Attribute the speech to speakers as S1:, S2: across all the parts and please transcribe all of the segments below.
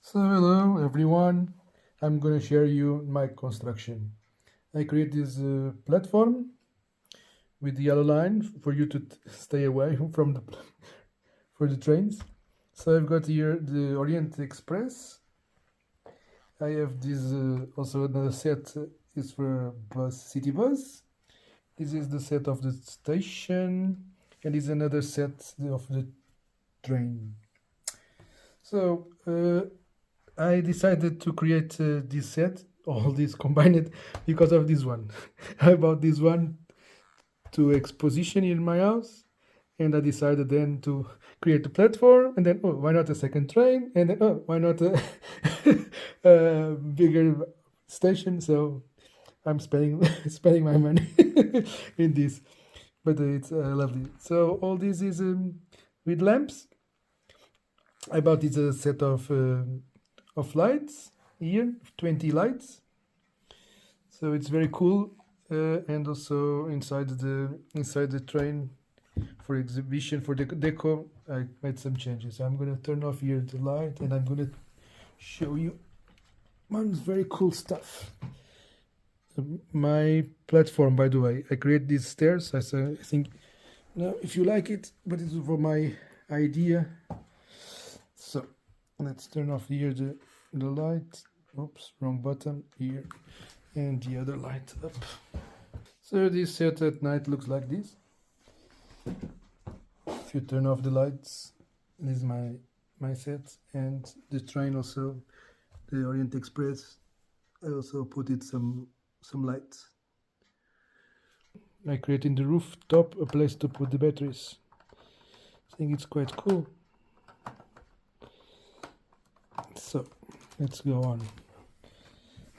S1: So hello everyone, I'm gonna share you my construction. I create this platform with the yellow line for you to stay away from the for the trains. So I've got here the Orient Express. I have this also another set is for bus city bus. This is the set of the station, and this is another set of the train. So I decided to create this set, all this combined, because of this one. I bought this one to exposition in my house, and I decided then to create a platform, and then oh, why not a second train, and then oh, why not a, a bigger station? So I'm spending spending my money in this, but it's lovely. So all this is with lamps. I bought this set of lights here, 20 lights. So it's very cool, and also inside the train for exhibition for the deco, I made some changes. I'm gonna turn off here the light, and I'm gonna show you man's very cool stuff. My platform, by the way, I create these stairs. I think now if you like it, but it's for my idea. So let's turn off here the light. Oops, wrong button here, and the other light up. So this set at night looks like this. If you turn off the lights, this is my set, and the train also, the Orient Express. I also put it some lights. I create in the rooftop a place to put the batteries. I think it's quite cool. So let's go on.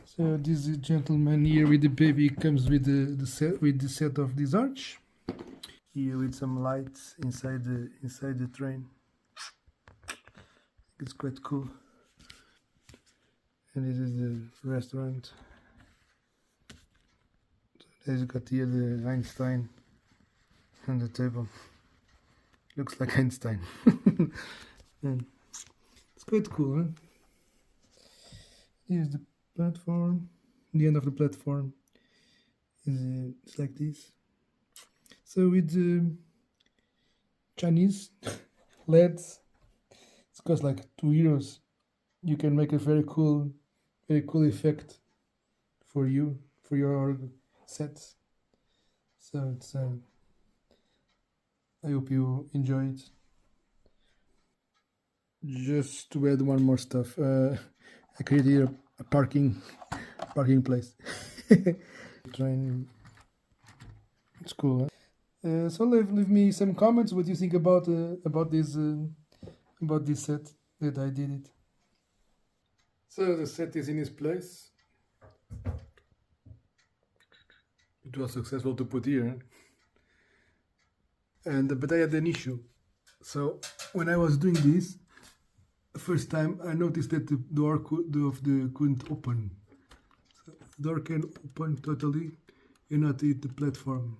S1: So this gentleman here with the baby comes with the set of this arch. Here with some lights inside the train. It's quite cool. And this is the restaurant. So there's got here the Einstein on the table. Looks like Einstein. And it's quite cool, huh? Here's the platform. The end of the platform is it's like this. So with the Chinese LEDs, it costs like €2. You can make a very cool effect for your sets. So it's I hope you enjoy it. Just to add one more stuff, I created here a parking place. Train, it's cool. Huh? So leave me some comments what you think about this set that I did it. So the set is in its place. It was successful to put here, and but I had an issue. So when I was doing this, the first time I noticed that the door couldn't open. So the door can open totally and not hit the platform.